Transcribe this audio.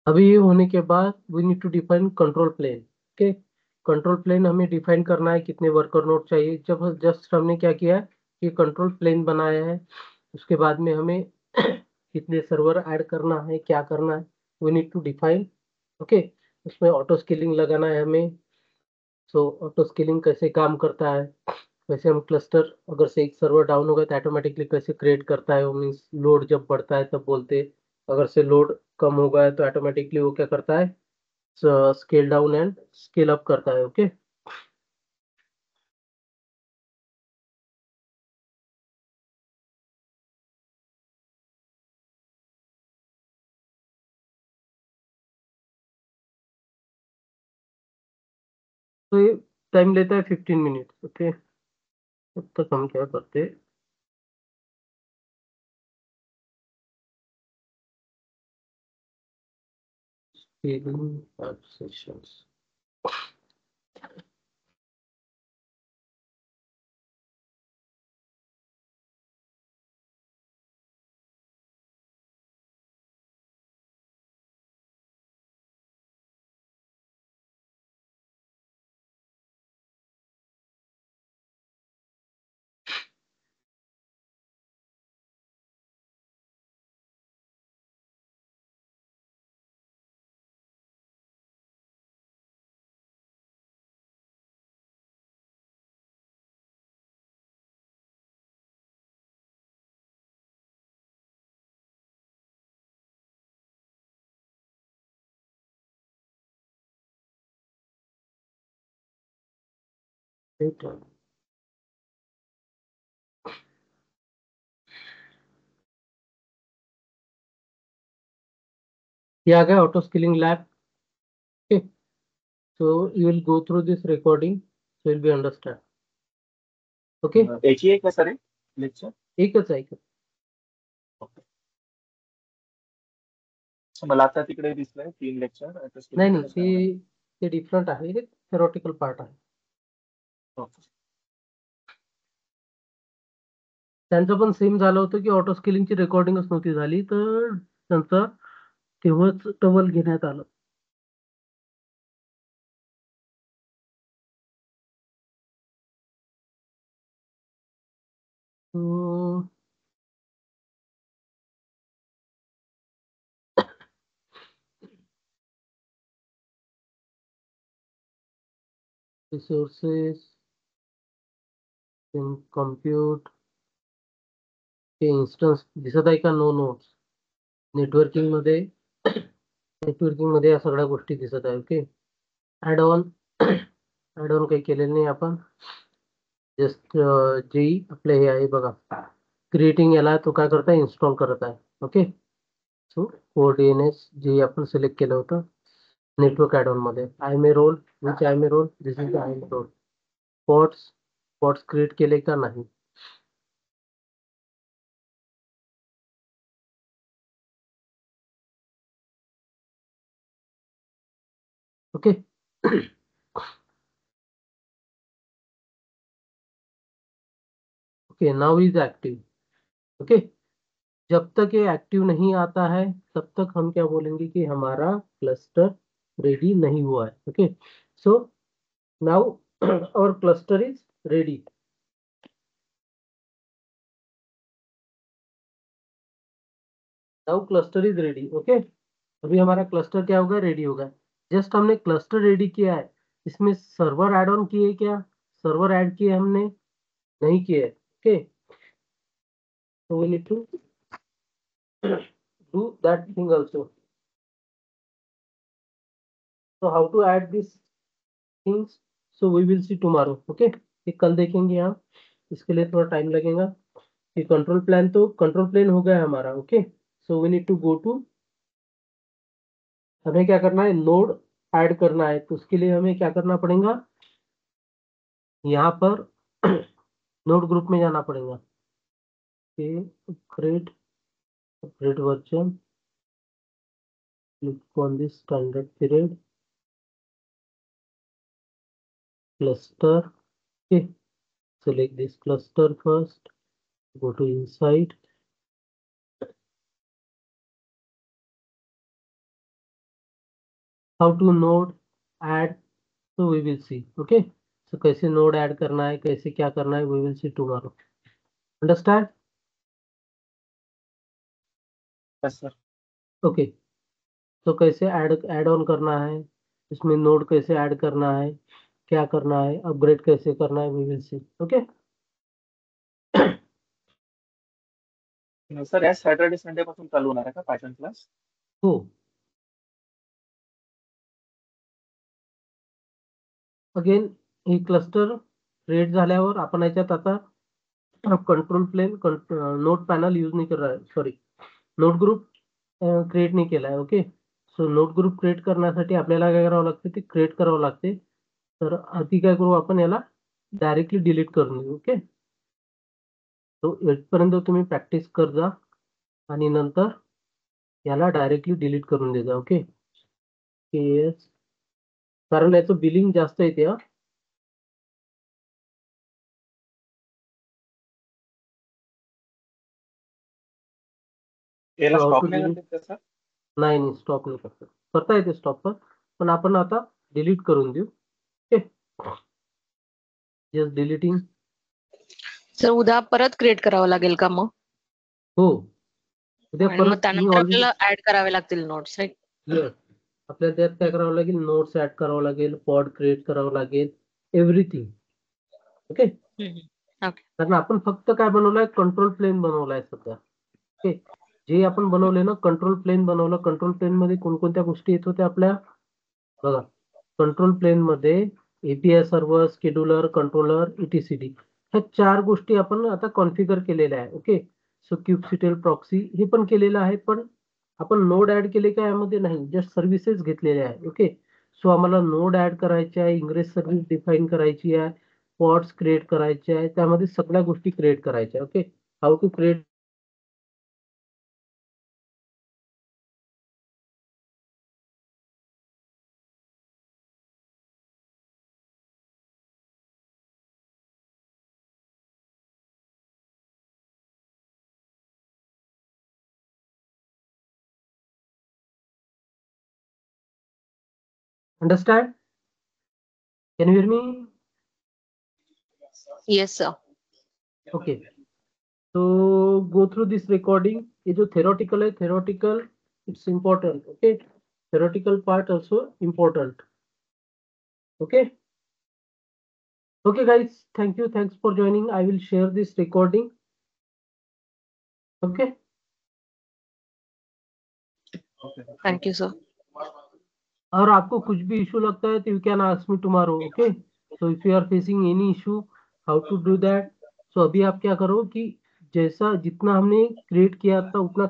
अभी ये होने के बाद we need to define control plane. Okay, control plane हमें डिफाइन करना है, कितने वर्कर नोड चाहिए। जब जस्ट हमने क्या किया है कि कंट्रोल प्लेन बनाया है, उसके बाद में हमें कितने सर्वर ऐड करना है, क्या करना है, we need to define. Okay, उसमें ऑटो स्केलिंग लगाना है हमें। सो ऑटो स्केलिंग कैसे काम करता है, वैसे हम क्लस्टर अगर से एक सर्वर डाउन हो गया तो ऑटोमेटिकली कैसे क्रिएट करता है, वो मीन्स लोड जब बढ़ता है तब बोलते, अगर से लोड कम हो गया है तो ऑटोमेटिकली वो क्या करता है, scale down and scale up करता है। ओके, तो ये टाइम लेता है 15 मिनट। ओके, तब तक हम क्या करते, सेशंस। ये आ गया auto scaling lab. Okay, so you will go through this recording, so you'll be understand. Okay, एक ही है क्या सर लेक्चर? एकच आहे, एकच. मला आता तिकडे दिसलंय 3 लेक्चर. नाही नाही, ते डिफरंट आहे, हे थेरॉटिकल पार्ट आहे. त्यांचं पण सेम झालं होतं की ऑटो स्केलिंगची रेकॉर्डिंगच नव्हती झाली, तर त्यांचं तेव्हाच टवल घेण्यात आलं. रिसोर्सेस इन कम्प्यूट, हे इन्स्टन्स दिसत आहे का? Know notes. नेटवर्किंग मध्ये या सगळ्या गोष्टी दिसत आहे. ओके, ऍड ऑन काही केलेलं नाही आपण. जस्ट जे आपलं हे आहे बघा, क्रिएटिंग, याला तो काय करत आहे, इन्स्टॉल करत आहे. ओके, सो कोडीएनएस जे आपण सिलेक्ट केलं होतं नेटवर्क ऍडॉन मध्ये, I may role, which I may role, this is the I may role. Pods create केले का नाही? Okay, okay, now is active. Okay, जब तक ये एक्टिव नहीं आता है तब तक हम क्या बोलेंगे कि हमारा क्लस्टर रेडी नहीं हुआ है. ओके, सो नाउ और cluster is ready. Now cluster is ready. Okay, अभी हमारा क्लस्टर क्या होगा, रेडी होगा. जस्ट हमने क्लस्टर रेडी किया है, इसमें सर्वर ऐड ऑन किए क्या? सर्वर ऐड किए हमने? नहीं किए. Okay, so we need to do that thing also. So how to add these things, so we will see tomorrow. Okay, ये कल देखेंगे हम, इसके लिए थोड़ा टाइम लगेगा. कि कंट्रोल प्लान, तो कंट्रोल प्लेन हो गया हमारा. Okay, so we need to go to, हमें क्या करना है, नोड ऐड करना है. तो उसके लिए हमें क्या करना पड़ेगा, यहाँ पर नोड ग्रुप में जाना पड़ेगा. Upgrade version, click on this standard period cluster. Okay, select this cluster first, go to inside, how to node add, so we will see. Okay, so कैसे node add करना है, कैसे क्या करना है, we will see tomorrow. Understand? Yes, sir. Okay, तो कैसे add on करना है, इसमें नोड कैसे ऐड करना है, क्या करना है, अपग्रेड कैसे करना है, we will see. Okay sir या सॅटर्डे संडे पासून चालू होणार आहे का पायथन क्लास? हो. अगेन ही क्लस्टर क्रिएट झाल्यावर आपण याच्यात आता control plane node panel use नाही करणार, सॉरी नोड ग्रुप क्रिएट नाही केला आहे. Okay, so node group create करण्यासाठी आपल्याला काय करावं लागते, ते क्रिएट करावं लागते. तर आधी काय करू आपण, याला डायरेक्टली डिलीट करून देऊ. ओके, तो इथपर्यंत तुम्ही प्रॅक्टिस कर जा आणि नंतर याला डायरेक्टली डिलीट करून दे जा. ओके, येस, कारण याचं बिलिंग जास्त येते. याला How स्टॉप to नाही delete? करता सर? नाही स्टॉप नाही करता येते स्टॉप पण आपण आता डिलीट करून देऊ. Okay, just deleting. सर उद्या परत क्रिएट करावं लागेल का मग? हो, उद्या आणि मग परत मी त्यानंतर ऑलरेडी आपल्याला ऍड करावे लागतील नोट्स, राईट? आपल्याला त्यात काय करावं लागेल, नोट्स ऍड करावं लागेल, पॉड क्रिएट करावं लागेल, एव्हरीथिंग. Okay, okay. कारण आपण फक्त काय बनवलंय, कंट्रोल प्लेन बनवलाय सध्या. ओके, जे आपण बनवले ना, कंट्रोल प्लेन बनवलं. कंट्रोल प्लेन मध्ये कोणकोणत्या गोष्टी येत होत्या आपल्या, बघा. कंट्रोल प्लेन मध्ये API server, scheduler, controller, ETCD ह्या 4 गोष्टी आपण आता कॉन्फिगर केलेल्या आहे. ओके, सो क्यूबसीटेल प्रॉक्सी हे पण केलेलं आहे, पण आपण नोड ऍड केले का यामध्ये नाही, जस्ट सर्व्हिसेस घेतलेले आहे. ओके, सो आम्हाला नोड ऍड करायचे आहे, इंग्रेस सर्व्हिस डिफाईन करायची आहे, पॉड्स क्रिएट करायचे आहे, त्यामध्ये सगळ्या गोष्टी क्रिएट करायच्या. Okay, how to create. Understand? Can you hear me? Yes sir. Okay, so go through this recording. ये जो theoretical है, theoretical it's important. Okay, theoretical part also important. Okay, okay guys, thank you, thanks for joining. I will share this recording. Okay, thank you sir. और आपको कुछ भी issue लगता है तो you can ask me tomorrow. Okay, so if you are facing any issue, how to do that. So अभी आप क्या करो कि जैसा जितना हमने क्रिएट किया था उतना